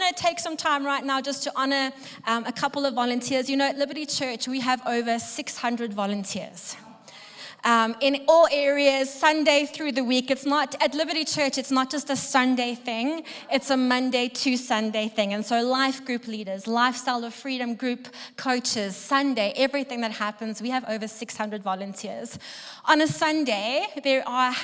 want to take some time right now just to honor a couple of volunteers. You know, at Liberty Church, we have over 600 volunteers. In all areas, Sunday through the week. It's not, at Liberty Church, it's not just a Sunday thing, it's a Monday to Sunday thing. And so life group leaders, lifestyle of freedom group coaches, Sunday, everything that happens, we have over 600 volunteers. On a Sunday, there are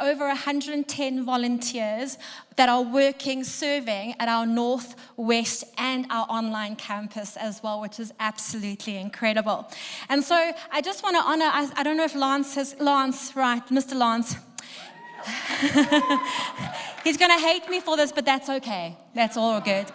over 110 volunteers that are working, serving at our North, West, and our online campus as well, which is absolutely incredible. And so I just want to honor, I don't know if Lance, right, Mr. Lance. He's going to hate me for this, but that's okay. That's all good.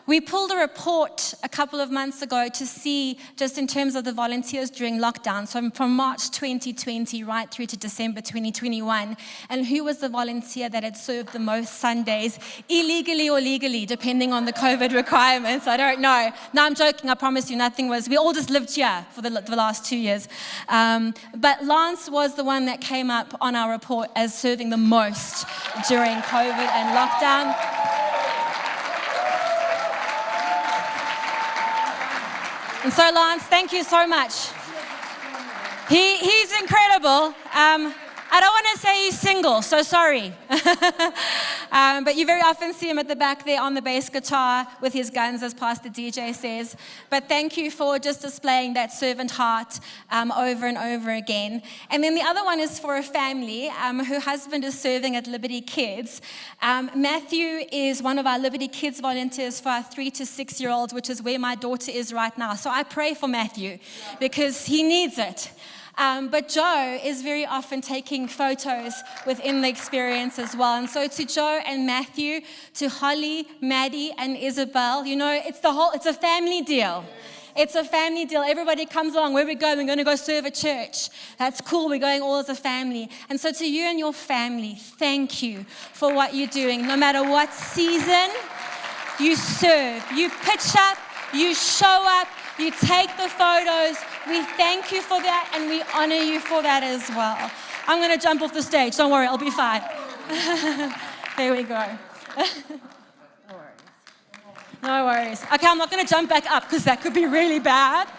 We pulled a report a couple of months ago to see just in terms of the volunteers during lockdown, so from March 2020 right through to December 2021, and who was the volunteer that had served the most Sundays, illegally or legally, depending on the COVID requirements. I don't know. No, I'm joking. I promise you nothing was. We all just lived here for the last 2 years. But Lance was the one that came up on our report as serving the most during COVID and lockdown. And so, Lance, thank you so much. He's incredible. I don't want to say he's single, so sorry. But you very often see him at the back there on the bass guitar with his guns, as Pastor DJ says. But thank you for just displaying that servant heart over and over again. And then the other one is for a family. Her husband is serving at Liberty Kids. Matthew is one of our Liberty Kids volunteers for our 3 to 6 year olds, which is where my daughter is right now. So I pray for Matthew because he needs it. But Joe is very often taking photos within the experience as well. And so to Joe and Matthew, to Holly, Maddie, and Isabel, you know, it's a family deal. It's a family deal. Everybody comes along. Where we go? We're going to go serve a church. That's cool. We're going all as a family. And so to you and your family, thank you for what you're doing. No matter what season you serve, you pitch up, you show up, you take the photos. We thank you for that, and we honor you for that as well. I'm going to jump off the stage. Don't worry, I'll be fine. There we go. No worries. Okay, I'm not going to jump back up because that could be really bad.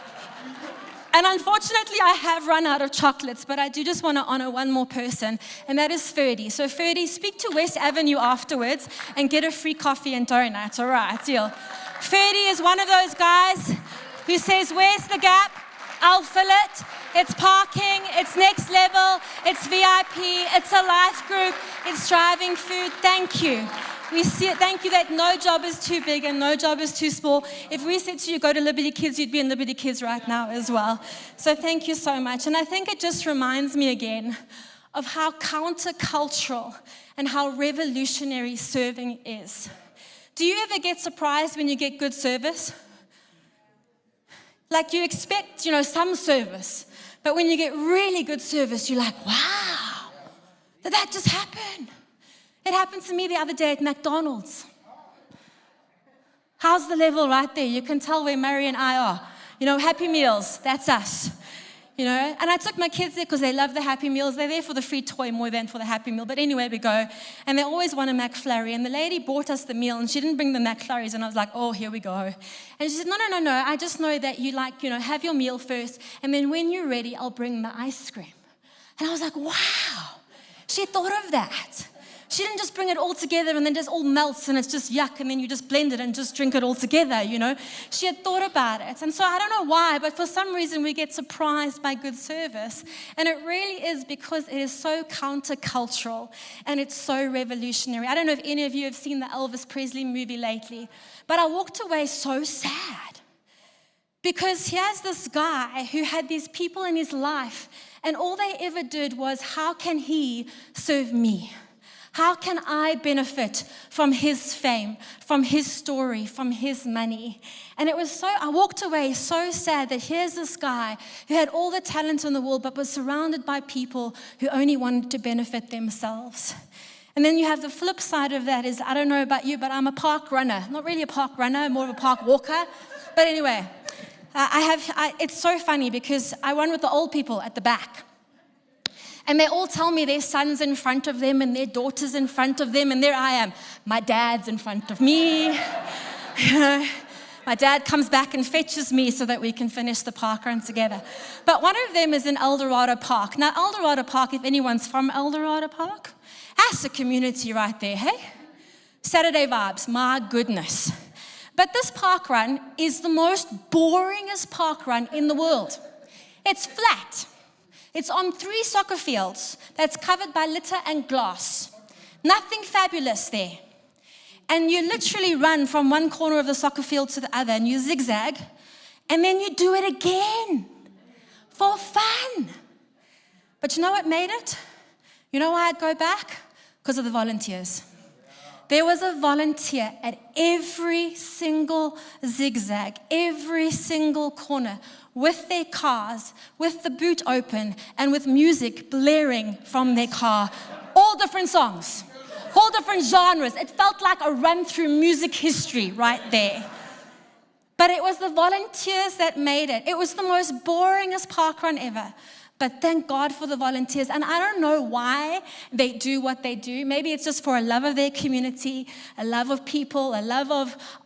And unfortunately, I have run out of chocolates, but I do just want to honor one more person, and that is Ferdy. So Ferdy, speak to West Avenue afterwards and get a free coffee and donuts. All right, deal. Ferdy is one of those guys who says, where's the gap? I'll fill it. It's parking, it's next level, it's VIP, it's a life group, it's driving food. Thank you. We see it. Thank you that no job is too big and no job is too small. If we said to you, go to Liberty Kids, you'd be in Liberty Kids right now as well. So thank you so much. And I think it just reminds me again of how countercultural and how revolutionary serving is. Do you ever get surprised when you get good service? Like you expect, some service, but when you get really good service, you're like, wow, did that just happen? It happened to me the other day at McDonald's. How's the level right there? You can tell where Mary and I are. Happy Meals, that's us. And I took my kids there because they love the Happy Meals. They're there for the free toy more than for the Happy Meal. But anyway, we go. And they always want a McFlurry. And the lady bought us the meal, and she didn't bring the McFlurries. And I was like, oh, here we go. And she said, no. I just know that you have your meal first. And then when you're ready, I'll bring the ice cream. And I was like, wow. She thought of that. She didn't just bring it all together and then just all melts and it's just yuck and then you just blend it and just drink it all together, She had thought about it. And so I don't know why, but for some reason we get surprised by good service. And it really is because it is so countercultural and it's so revolutionary. I don't know if any of you have seen the Elvis Presley movie lately, but I walked away so sad because here's this guy who had these people in his life and all they ever did was, how can he serve me? How can I benefit from his fame, from his story, from his money? And I walked away so sad that here's this guy who had all the talent in the world, but was surrounded by people who only wanted to benefit themselves. And then you have the flip side of that is, I don't know about you, but I'm a park runner. Not really a park runner, more of a park walker. But anyway, it's so funny because I run with the old people at the back. And they all tell me their sons in front of them and their daughters in front of them, and there I am. My dad's in front of me. You know, my dad comes back and fetches me so that we can finish the park run together. But one of them is in Eldorado Park. Now, Eldorado Park, if anyone's from Eldorado Park, that's a community right there, hey? Saturday vibes, my goodness. But this park run is the most boringest park run in the world. It's flat. It's on 3 soccer fields that's covered by litter and glass. Nothing fabulous there. And you literally run from one corner of the soccer field to the other, and you zigzag, and then you do it again for fun. But you know what made it? You know why I'd go back? Because of the volunteers. There was a volunteer at every single zigzag, every single corner, with their cars, with the boot open, and with music blaring from their car. All different songs, all different genres. It felt like a run through music history right there. But it was the volunteers that made it. It was the most boringest park run ever. But thank God for the volunteers. And I don't know why they do what they do. Maybe it's just for a love of their community, a love of people, a love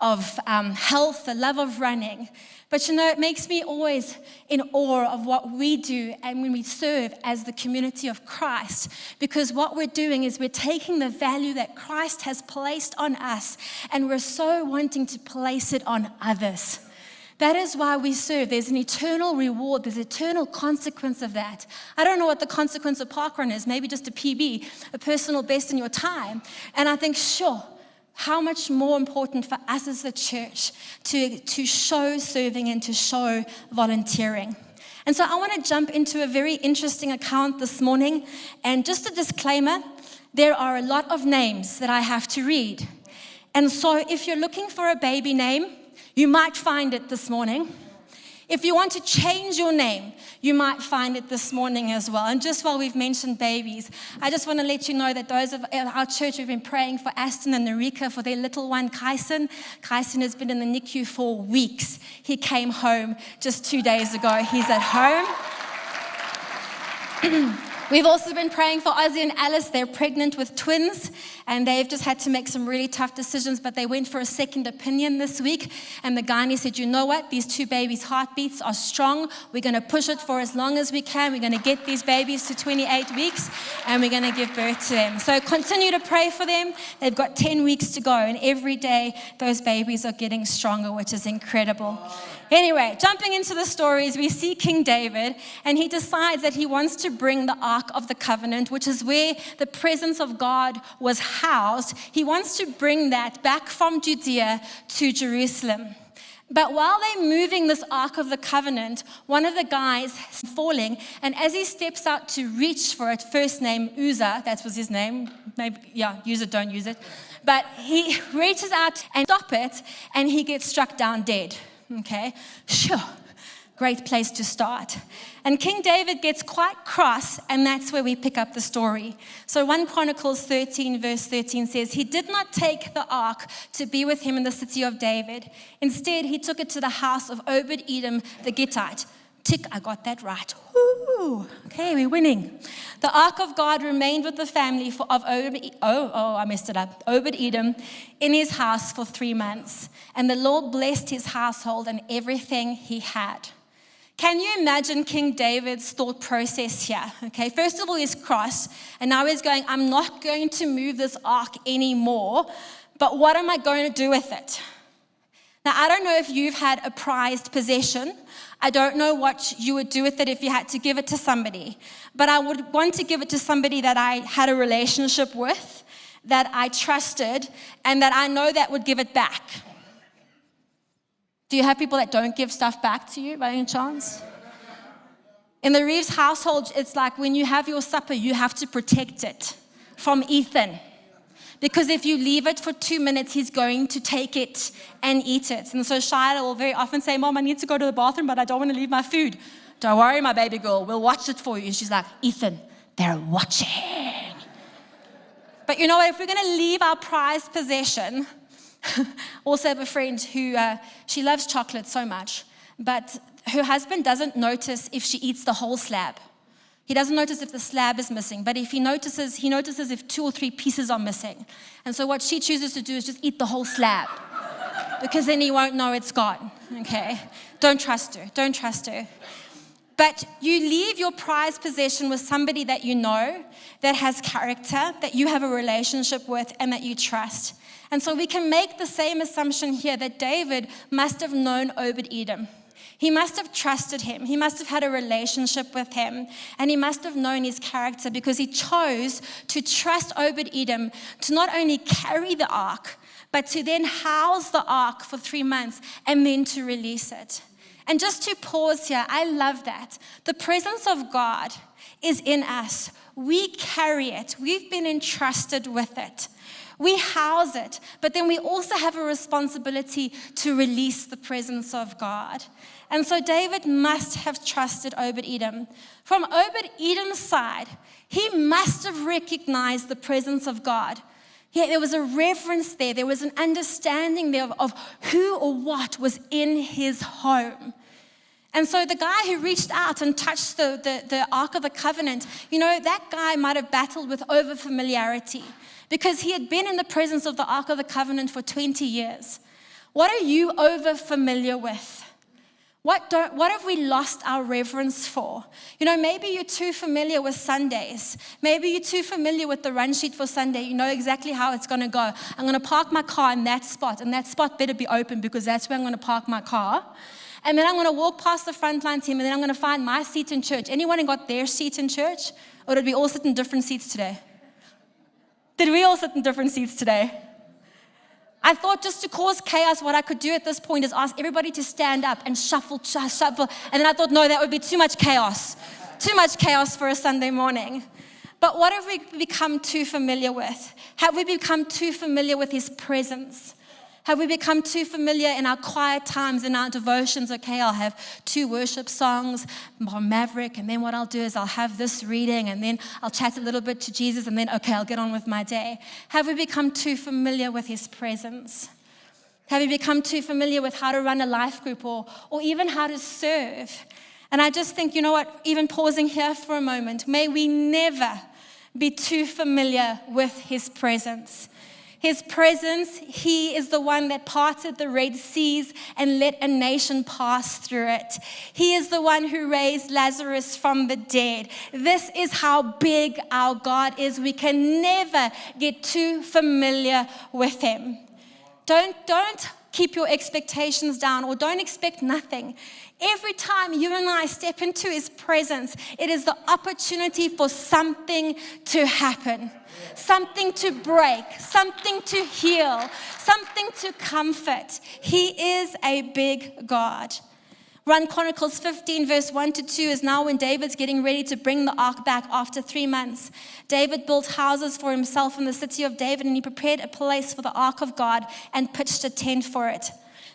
of health, a love of running. But you know, it makes me always in awe of what we do and when we serve as the community of Christ. Because what we're doing is we're taking the value that Christ has placed on us and we're so wanting to place it on others. That is why we serve. There's an eternal reward. There's eternal consequence of that. I don't know what the consequence of parkrun is. Maybe just a PB, a personal best in your time. And I think, sure, how much more important for us as the church to show serving and to show volunteering. And so I want to jump into a very interesting account this morning. And just a disclaimer, there are a lot of names that I have to read. And so if you're looking for a baby name, you might find it this morning. If you want to change your name, you might find it this morning as well. And just while we've mentioned babies, I just want to let you know that those of our church, we've been praying for Aston and Narika for their little one, Kyson. Kyson has been in the NICU for weeks. He came home just 2 days ago. He's at home. We've also been praying for Ozzy and Alice. They're pregnant with twins, and they've just had to make some really tough decisions, but they went for a second opinion this week, and the gynae said, you know what? These 2 babies' heartbeats are strong. We're going to push it for as long as we can. We're going to get these babies to 28 weeks, and we're going to give birth to them. So continue to pray for them. They've got 10 weeks to go, and every day those babies are getting stronger, which is incredible. Anyway, jumping into the stories, we see King David, and he decides that he wants to bring the Ark of the Covenant, which is where the presence of God was housed. He wants to bring that back from Judea to Jerusalem. But while they're moving this Ark of the Covenant, one of the guys is falling, and as he steps out to reach for it, first name Uzzah, that was his name, maybe, yeah, use it, don't use it, but he reaches out and stop it, and he gets struck down dead. Okay, sure, great place to start. And King David gets quite cross, and that's where we pick up the story. So 1 Chronicles 13 verse 13 says, he did not take the ark to be with him in the city of David. Instead, he took it to the house of Obed-Edom the Gittite. Tick, I got that right. Woo! Okay, we're winning. The ark of God remained with the family of Obed-Edom in his house for 3 months. And the Lord blessed his household and everything he had. Can you imagine King David's thought process here? Okay, first of all, he's cross, and now he's going, I'm not going to move this ark anymore, but what am I going to do with it? Now, I don't know if you've had a prized possession. I don't know what you would do with it if you had to give it to somebody. But I would want to give it to somebody that I had a relationship with, that I trusted, and that I know that would give it back. Do you have people that don't give stuff back to you by any chance? In the Reeves household, it's like when you have your supper, you have to protect it from Ethan. Because if you leave it for 2 minutes, he's going to take it and eat it. And so Shiloh will very often say, Mom, I need to go to the bathroom, but I don't want to leave my food. Don't worry, my baby girl, we'll watch it for you. And she's like, Ethan, they're watching. But you know what? If we're going to leave our prized possession, also have a friend who, she loves chocolate so much, but her husband doesn't notice if she eats the whole slab. He doesn't notice if the slab is missing, but if he notices if 2 or 3 pieces are missing. And so what she chooses to do is just eat the whole slab, because then he won't know it's gone, okay? Don't trust her. But you leave your prized possession with somebody that you know, that has character, that you have a relationship with, and that you trust. And so we can make the same assumption here that David must have known Obed-Edom. He must have trusted him. He must have had a relationship with him. And he must have known his character, because he chose to trust Obed-Edom to not only carry the ark, but to then house the ark for 3 months and then to release it. And just to pause here, I love that. The presence of God is in us. We carry it. We've been entrusted with it. We house it, but then we also have a responsibility to release the presence of God. And so David must have trusted Obed-Edom. From Obed-Edom's side, he must have recognized the presence of God. Yeah, there was a reverence there. There was an understanding there of who or what was in his home. And so the guy who reached out and touched the Ark of the Covenant, that guy might have battled with over-familiarity, because he had been in the presence of the Ark of the Covenant for 20 years. What are you over-familiar with? What have we lost our reverence for? Maybe you're too familiar with Sundays. Maybe you're too familiar with the run sheet for Sunday. You know exactly how it's going to go. I'm going to park my car in that spot, and that spot better be open, because that's where I'm going to park my car. And then I'm going to walk past the frontline team, and then I'm going to find my seat in church. Anyone got their seat in church? Or did we all sit in different seats today? Did we all sit in different seats today? I thought, just to cause chaos, what I could do at this point is ask everybody to stand up and shuffle. And then I thought, no, that would be too much chaos. Too much chaos for a Sunday morning. But what have we become too familiar with? Have we become too familiar with his presence? Have we become too familiar in our quiet times, in our devotions? Okay, I'll have 2 worship songs, Maverick, and then what I'll do is I'll have this reading, and then I'll chat a little bit to Jesus, and then, okay, I'll get on with my day. Have we become too familiar with his presence? Have we become too familiar with how to run a life group, or even how to serve? And I just think, even pausing here for a moment, may we never be too familiar with his presence. His presence, he is the one that parted the Red Seas and let a nation pass through it. He is the one who raised Lazarus from the dead. This is how big our God is. We can never get too familiar with him. Don't keep your expectations down, or don't expect nothing. Every time you and I step into his presence, it is the opportunity for something to happen. Something to break, something to heal, something to comfort. He is a big God. 1 Chronicles 15 verse 1-2 is now when David's getting ready to bring the ark back after 3 months. David built houses for himself in the city of David, and he prepared a place for the ark of God and pitched a tent for it.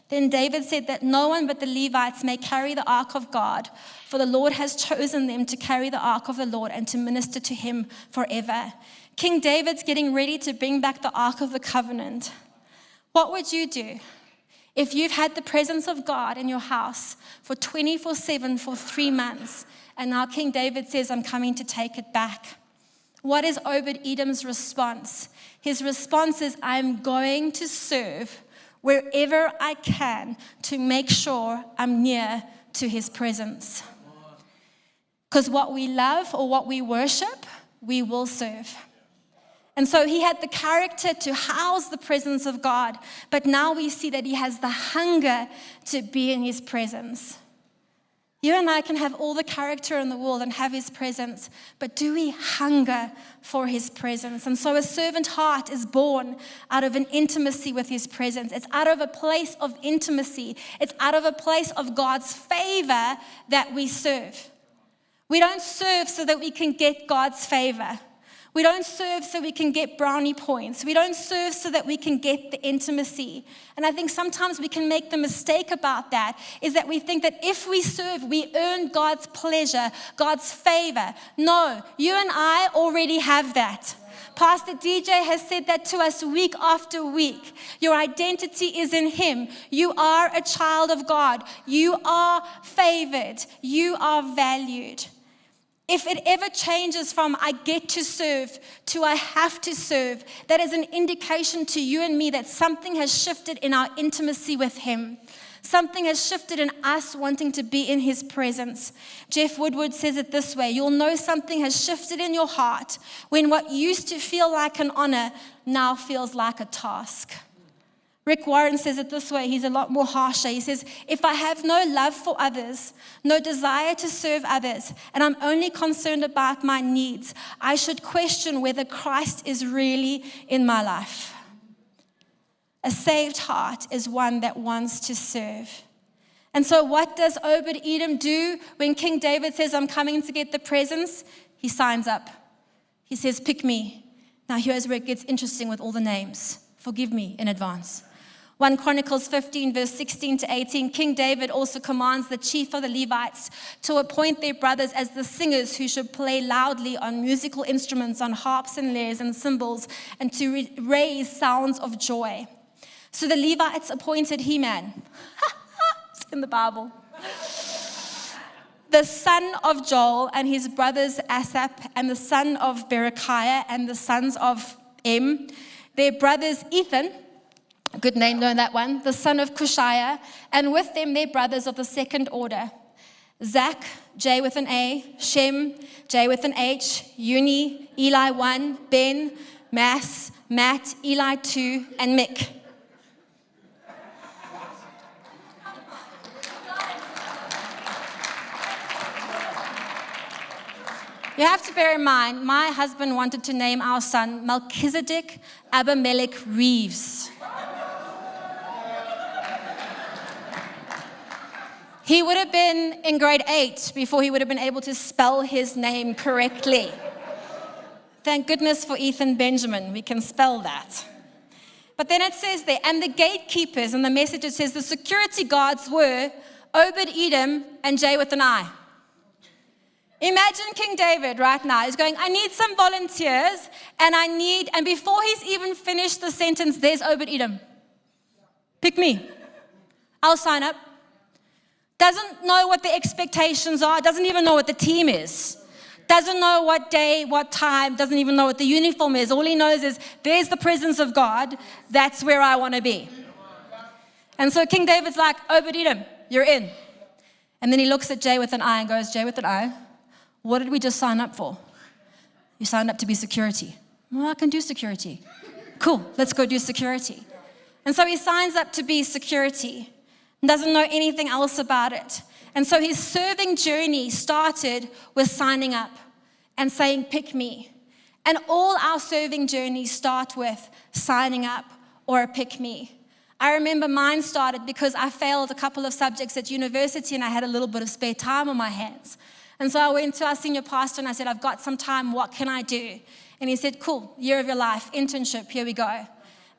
Then David said that no one but the Levites may carry the ark of God, for the Lord has chosen them to carry the ark of the Lord and to minister to him forever. King David's getting ready to bring back the Ark of the Covenant. What would you do if you've had the presence of God in your house for 24/7 for 3 months, and now King David says, I'm coming to take it back? What is Obed-Edom's response? His response is, I'm going to serve wherever I can to make sure I'm near to his presence. Because what we love or what we worship, we will serve. And so he had the character to house the presence of God, but now we see that he has the hunger to be in his presence. You and I can have all the character in the world and have his presence, but do we hunger for his presence? And so a servant heart is born out of an intimacy with his presence. It's out of a place of intimacy. It's out of a place of God's favor that we serve. We don't serve so that we can get God's favor. We don't serve so we can get brownie points. We don't serve so that we can get the intimacy. And I think sometimes we can make the mistake about that, is that we think that if we serve, we earn God's pleasure, God's favor. No, you and I already have that. Pastor DJ has said that to us week after week. Your identity is in him. You are a child of God. You are favored. You are valued. if it ever changes from I get to serve to I have to serve, that is an indication to you and me that something has shifted in our intimacy with him. Something has shifted in us wanting to be in his presence. Jeff Woodward says it this way: you'll know something has shifted in your heart when what used to feel like an honor now feels like a task. Rick Warren says it this way. He's a lot more harsher. He says, if I have no love for others, no desire to serve others, and I'm only concerned about my needs, I should question whether Christ is really in my life. A saved heart is one that wants to serve. And so what does Obed-Edom do when King David says, I'm coming to get the presents? He signs up. He says, pick me. Now here's where it gets interesting with all the names. Forgive me in advance. 1 Chronicles 15, verse 16 to 18, King David also commands the chief of the Levites to appoint their brothers as the singers who should play loudly on musical instruments, on harps and lyres and cymbals, and to raise sounds of joy. So the Levites appointed Heman. It's in the Bible. The son of Joel and his brothers Asaph, and the son of Berechiah and the sons of their brothers Ethan, a good name, know that one, the son of Cushiah, and with them their brothers of the second order, Zach, J with an A, Shem, J with an H, Uni, Eli 1, Ben, Matt, Eli 2, and Mick. You have to bear in mind, my husband wanted to name our son Melchizedek Abimelech Reeves. He would have been in grade 8 before he would have been able to spell his name correctly. Thank goodness for Ethan Benjamin, we can spell that. But then it says there, and the gatekeepers, and the message it says the security guards were Obed-Edom and J with an I. Imagine King David right now. He's going, I need some volunteers, and before he's even finished the sentence, there's Obed-Edom. Pick me. I'll sign up. Doesn't know what the expectations are, doesn't even know what the team is. Doesn't know what day, what time, doesn't even know what the uniform is. All he knows is, there's the presence of God, that's where I want to be. And so King David's like, Obed-Edom, you're in. And then he looks at J with an I and goes, J with an I, what did we just sign up for? You signed up to be security. Well, I can do security. Cool, let's go do security. And so he signs up to be security. Doesn't know anything else about it. And so his serving journey started with signing up and saying, pick me. And all our serving journeys start with signing up or a pick me. I remember mine started because I failed a couple of subjects at university and I had a little bit of spare time on my hands. And so I went to our senior pastor and I said, I've got some time, what can I do? And he said, cool, year of your life, internship, here we go.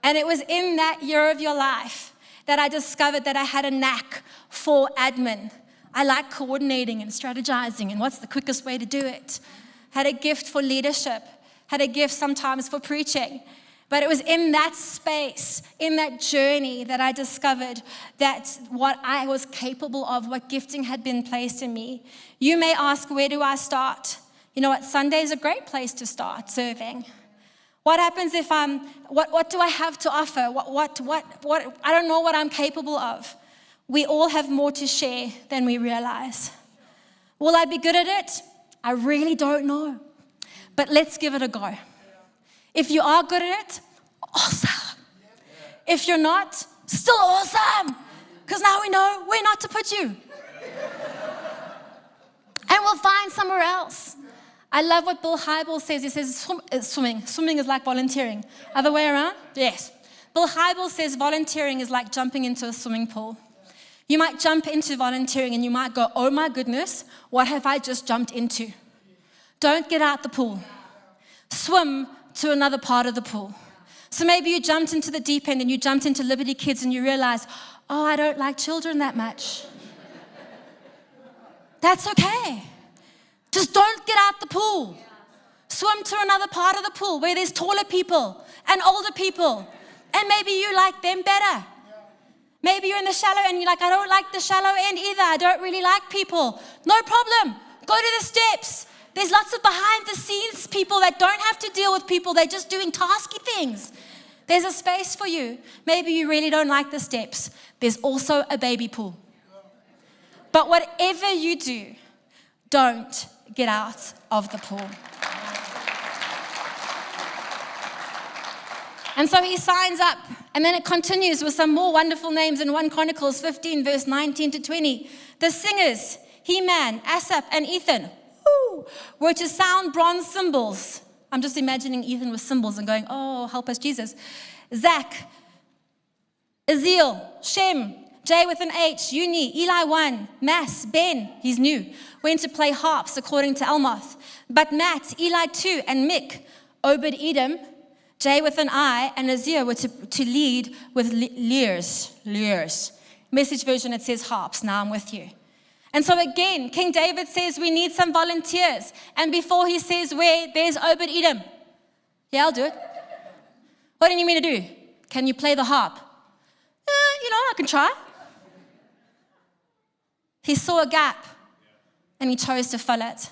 And it was in that year of your life that I discovered that I had a knack for admin. I like coordinating and strategizing and what's the quickest way to do it. Had a gift for leadership, had a gift sometimes for preaching. But it was in that space, in that journey that I discovered that what I was capable of, what gifting had been placed in me. You may ask, where do I start? You know what, Sunday is a great place to start serving. What happens if what do I have to offer? I don't know what I'm capable of. We all have more to share than we realize. Will I be good at it? I really don't know. But let's give it a go. If you are good at it, awesome. If you're not, still awesome. Because now we know where not to put you. And we'll find somewhere else. I love what Bill Hybels says. He says swimming. Swimming is like volunteering. Other way around? Yes. Bill Hybels says volunteering is like jumping into a swimming pool. You might jump into volunteering and you might go, oh my goodness, what have I just jumped into? Don't get out the pool. Swim to another part of the pool. So maybe you jumped into the deep end and you jumped into Liberty Kids and you realize, oh, I don't like children that much. That's okay. Just don't get out the pool. Swim to another part of the pool where there's taller people and older people. And maybe you like them better. Maybe you're in the shallow end and you're like, I don't like the shallow end either. I don't really like people. No problem. Go to the steps. There's lots of behind the scenes people that don't have to deal with people. They're just doing tasky things. There's a space for you. Maybe you really don't like the steps. There's also a baby pool. But whatever you do, don't get out of the pool. And so he signs up, and then it continues with some more wonderful names in 1 Chronicles 15, verse 19 to 20. The singers, Heman, Asaph, and Ethan, were to sound bronze cymbals. I'm just imagining Ethan with cymbals and going, oh, help us, Jesus. Zach, Aziel, Shem, J with an H, Uni, Eli 1, Mas, Ben, he's new, went to play harps according to Elmoth. But Matt, Eli 2, and Mick, Obed-Edom, J with an I, and Azir were to lead with lyres. Message version, it says harps. Now I'm with you. And so again, King David says we need some volunteers. And before he says where, there's Obed-Edom. Yeah, I'll do it. What do you need me to do? Can you play the harp? I can try. He saw a gap, and he chose to fill it.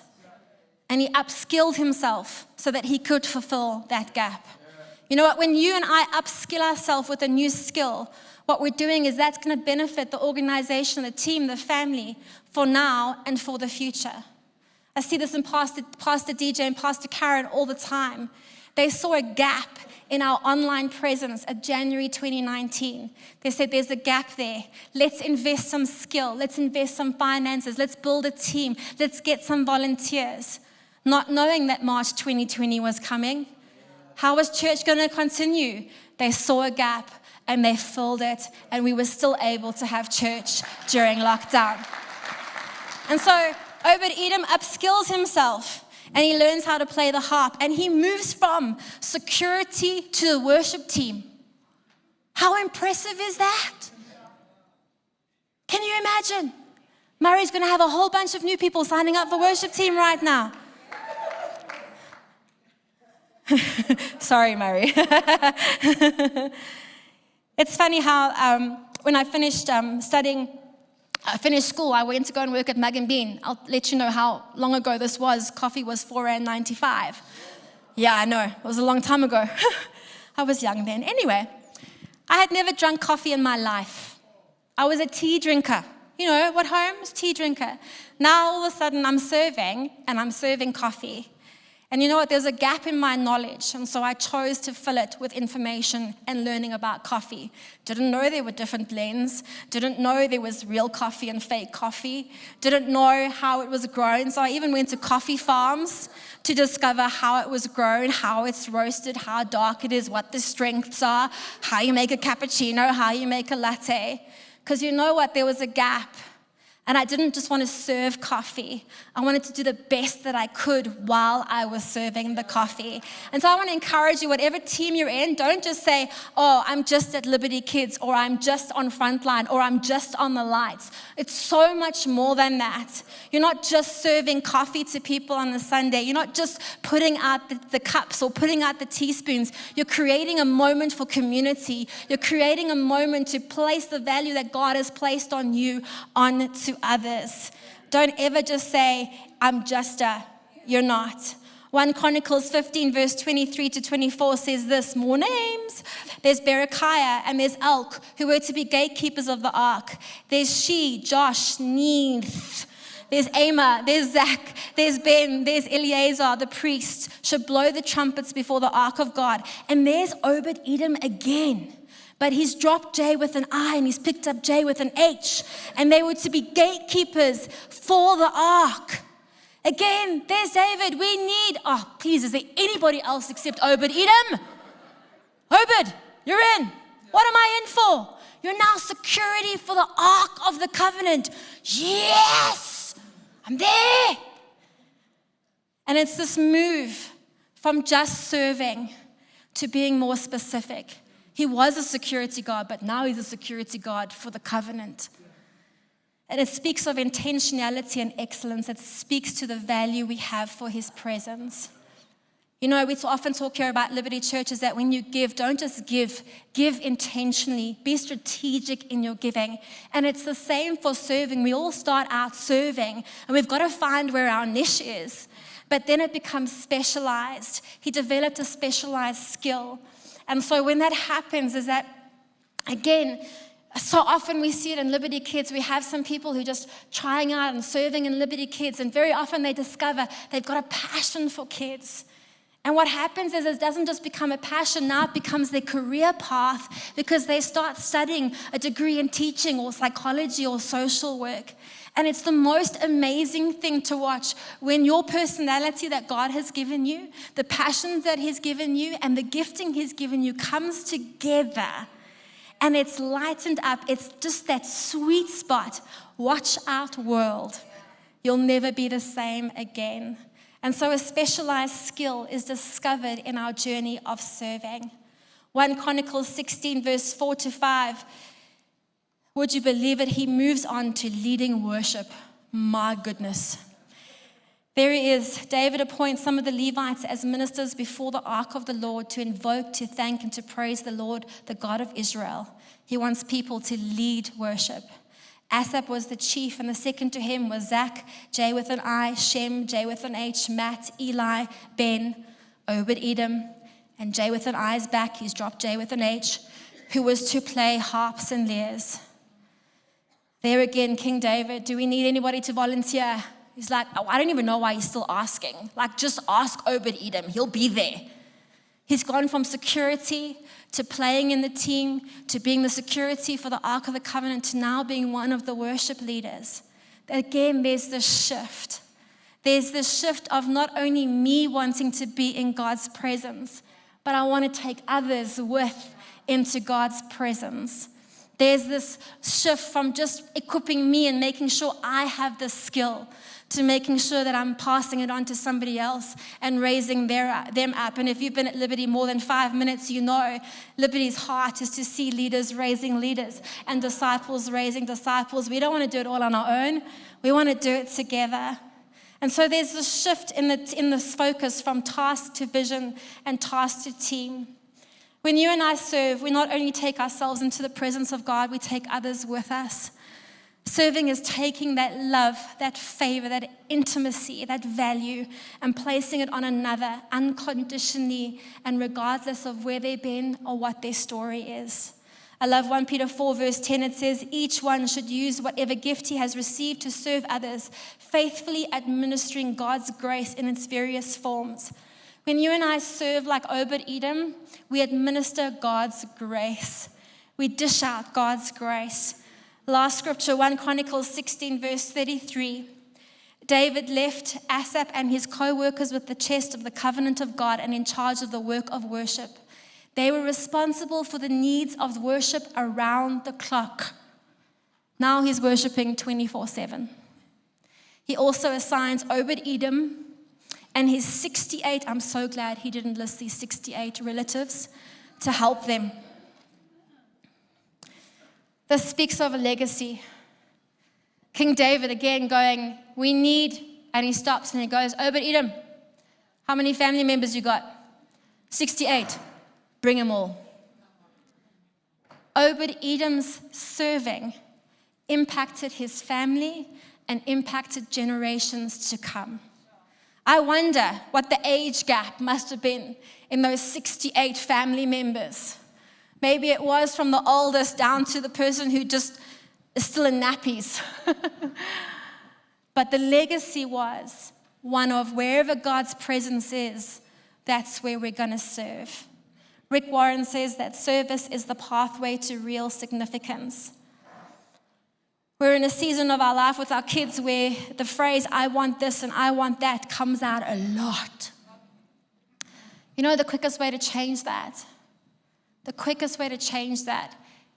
And he upskilled himself so that he could fulfill that gap. You know what? When you and I upskill ourselves with a new skill, what we're doing is that's going to benefit the organization, the team, the family for now and for the future. I see this in Pastor DJ and Pastor Karen all the time. They saw a gap in our online presence at January 2019. They said there's a gap there. Let's invest some skill. Let's invest some finances. Let's build a team. Let's get some volunteers. Not knowing that March 2020 was coming. How was church going to continue? They saw a gap and they filled it, and we were still able to have church during lockdown. And so Obed-Edom upskills himself, and he learns how to play the harp, and he moves from security to the worship team. How impressive is that? Can you imagine? Murray's going to have a whole bunch of new people signing up for worship team right now. Sorry, Murray. It's funny how when I finished finished school, I went to go and work at Mug and Bean. I'll let you know how long ago this was. Coffee was $4.95. Yeah, I know. It was a long time ago. I was young then. Anyway, I had never drunk coffee in my life. I was a tea drinker. You know, what home's tea drinker. Now all of a sudden I'm serving coffee. And you know what? There's a gap in my knowledge, and so I chose to fill it with information and learning about coffee. Didn't know there were different blends. Didn't know there was real coffee and fake coffee. Didn't know how it was grown. So I even went to coffee farms to discover how it was grown, how it's roasted, how dark it is, what the strengths are, how you make a cappuccino, how you make a latte. Because you know what? There was a gap. And I didn't just want to serve coffee. I wanted to do the best that I could while I was serving the coffee. And so I want to encourage you, whatever team you're in, don't just say, oh, I'm just at Liberty Kids, or I'm just on Frontline, or I'm just on the lights. It's so much more than that. You're not just serving coffee to people on a Sunday. You're not just putting out the cups or putting out the teaspoons. You're creating a moment for community. You're creating a moment to place the value that God has placed on you onto others. Don't ever just say, I'm just a, you're not. 1 Chronicles 15 verse 23 to 24 says this, more names. There's Berechiah and there's Elk, who were to be gatekeepers of the ark. There's She, Josh, Neith. There's Amar, there's Zach, there's Ben, there's Eleazar, the priest, should blow the trumpets before the ark of God. And there's Obed-Edom again. But he's dropped J with an I and he's picked up J with an H. And they were to be gatekeepers for the ark. Again, there's David. We need, please, is there anybody else except Obed-Edom? Obed, you're in. What am I in for? You're now security for the ark of the covenant. Yes, I'm there. And it's this move from just serving to being more specific. He was a security guard, but now he's a security guard for the covenant. And it speaks of intentionality and excellence. It speaks to the value we have for his presence. You know, we often talk here about Liberty Church is that when you give, don't just give intentionally. Be strategic in your giving. And it's the same for serving. We all start out serving, and we've got to find where our niche is. But then it becomes specialized. He developed a specialized skill. And so when that happens is that, again, so often we see it in Liberty Kids. We have some people who are just trying out and serving in Liberty Kids, and very often they discover they've got a passion for kids. And what happens is it doesn't just become a passion, now it becomes their career path because they start studying a degree in teaching or psychology or social work. And it's the most amazing thing to watch when your personality that God has given you, the passions that He's given you, and the gifting He's given you comes together. And it's lightened up. It's just that sweet spot. Watch out, world. You'll never be the same again. And so a specialized skill is discovered in our journey of serving. 1 Chronicles 16, verse 4-5. Would you believe it? He moves on to leading worship. My goodness. There he is. David appoints some of the Levites as ministers before the ark of the Lord to invoke, to thank, and to praise the Lord, the God of Israel. He wants people to lead worship. Asaph was the chief, and the second to him was Zach, J with an I, Shem, J with an H, Matt, Eli, Ben, Obed-Edom, and J with an I is back. He's dropped J with an H, who was to play harps and lyres. There again, King David, do we need anybody to volunteer? He's like, oh, I don't even know why he's still asking. Like, just ask Obed-Edom. He'll be there. He's gone from security to playing in the team to being the security for the Ark of the Covenant to now being one of the worship leaders. Again, there's this shift. There's this shift of not only me wanting to be in God's presence, but I want to take others with into God's presence. There's this shift from just equipping me and making sure I have the skill to making sure that I'm passing it on to somebody else and raising them up. And if you've been at Liberty more than 5 minutes, you know Liberty's heart is to see leaders raising leaders and disciples raising disciples. We don't want to do it all on our own. We want to do it together. And so there's this shift in this focus from task to vision and task to team. When you and I serve, we not only take ourselves into the presence of God, we take others with us. Serving is taking that love, that favor, that intimacy, that value, and placing it on another unconditionally and regardless of where they've been or what their story is. I love 1 Peter 4 verse 10. It says, each one should use whatever gift he has received to serve others, faithfully administering God's grace in its various forms. When you and I serve like Obed-Edom, we administer God's grace. We dish out God's grace. Last scripture, 1 Chronicles 16, verse 33. David left Asaph and his co-workers with the chest of the covenant of God and in charge of the work of worship. They were responsible for the needs of worship around the clock. Now he's worshiping 24/7. He also assigns Obed-Edom and his 68, I'm so glad he didn't list these 68 relatives, to help them. This speaks of a legacy. King David again going, we need, and he stops and he goes, Obed-Edom, how many family members you got? 68. Bring them all. Obed-Edom's serving impacted his family and impacted generations to come. I wonder what the age gap must have been in those 68 family members. Maybe it was from the oldest down to the person who just is still in nappies. But the legacy was one of wherever God's presence is, that's where we're going to serve. Rick Warren says that service is the pathway to real significance. We're in a season of our life with our kids where the phrase, I want this and I want that, comes out a lot. You know the quickest way to change that? The quickest way to change that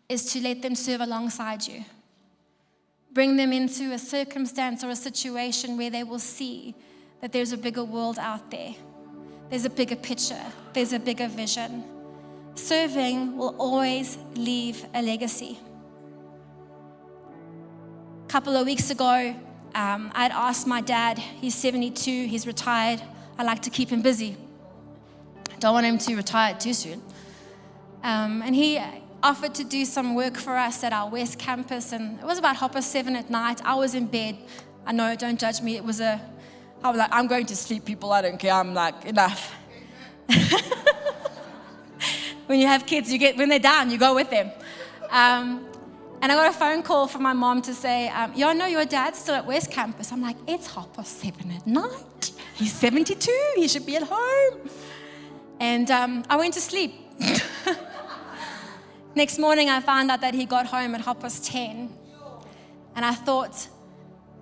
is to let them serve alongside you. Bring them into a circumstance or a situation where they will see that there's a bigger world out there. There's a bigger picture. There's a bigger vision. Serving will always leave a legacy. A couple of weeks ago, I'd asked my dad, he's 72, he's retired. I like to keep him busy. Don't want him to retire too soon. And he offered to do some work for us at our West Campus, and it was about 7:30 at night. I was in bed. I know, don't judge me. It was a I was like, I'm going to sleep, people. I don't care. I'm like, enough. When you have kids, when they're down, you go with them. And I got a phone call from my mom to say, no, your dad's still at West Campus. I'm like, it's 7:30 at night. He's 72. He should be at home. And I went to sleep. Next morning, I found out that he got home at 10:30. And I thought,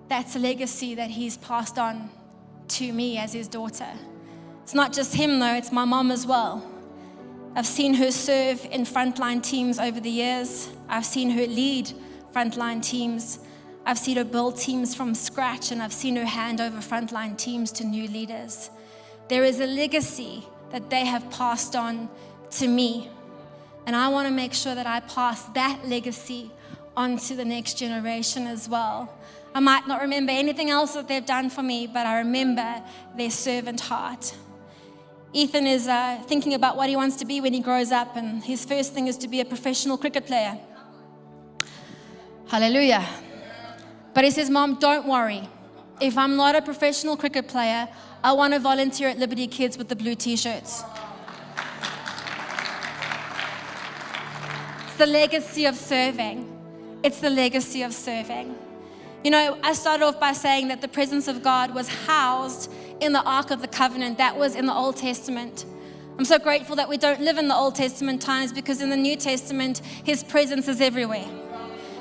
that's a legacy that he's passed on to me as his daughter. It's not just him, though. It's my mom as well. I've seen her serve in frontline teams over the years. I've seen her lead frontline teams. I've seen her build teams from scratch, and I've seen her hand over frontline teams to new leaders. There is a legacy that they have passed on to me, and I want to make sure that I pass that legacy on to the next generation as well. I might not remember anything else that they've done for me, but I remember their servant heart. Ethan is thinking about what he wants to be when he grows up, and his first thing is to be a professional cricket player. Hallelujah. But he says, Mom, don't worry. If I'm not a professional cricket player, I want to volunteer at Liberty Kids with the blue t-shirts. It's the legacy of serving. It's the legacy of serving. You know, I started off by saying that the presence of God was housed in the Ark of the Covenant. That was in the Old Testament. I'm so grateful that we don't live in the Old Testament times, because in the New Testament, His presence is everywhere.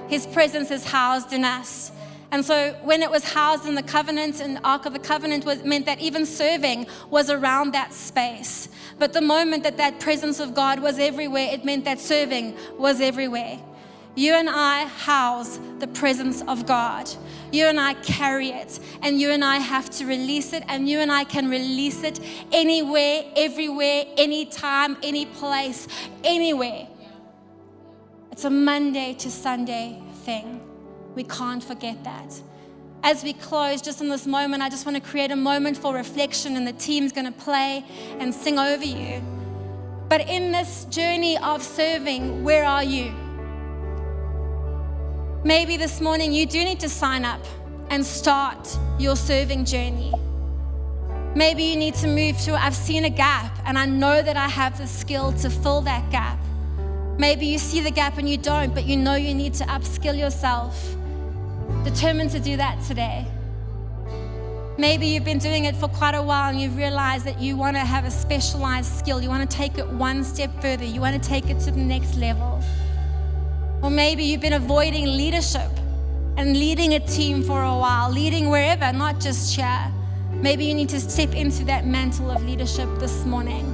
His presence is housed in us. And so when it was housed in the covenant, and the Ark of the Covenant meant that even serving was around that space. But the moment that that presence of God was everywhere, it meant that serving was everywhere. You and I house the presence of God. You and I carry it, and you and I have to release it, and you and I can release it anywhere, everywhere, anytime, any place, anywhere. It's a Monday to Sunday thing. We can't forget that. As we close, just in this moment, I just want to create a moment for reflection, and the team's going to play and sing over you. But in this journey of serving, where are you? Maybe this morning you do need to sign up and start your serving journey. Maybe you need to move to, I've seen a gap and I know that I have the skill to fill that gap. Maybe you see the gap and you don't, but you know you need to upskill yourself. Determined to do that today. Maybe you've been doing it for quite a while and you've realized that you want to have a specialized skill. You want to take it one step further. You want to take it to the next level. Or maybe you've been avoiding leadership and leading a team for a while, leading wherever, not just here. Maybe you need to step into that mantle of leadership this morning.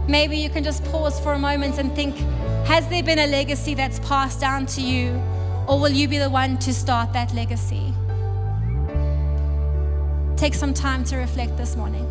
Maybe you can just pause for a moment and think, has there been a legacy that's passed down to you, or will you be the one to start that legacy? Take some time to reflect this morning.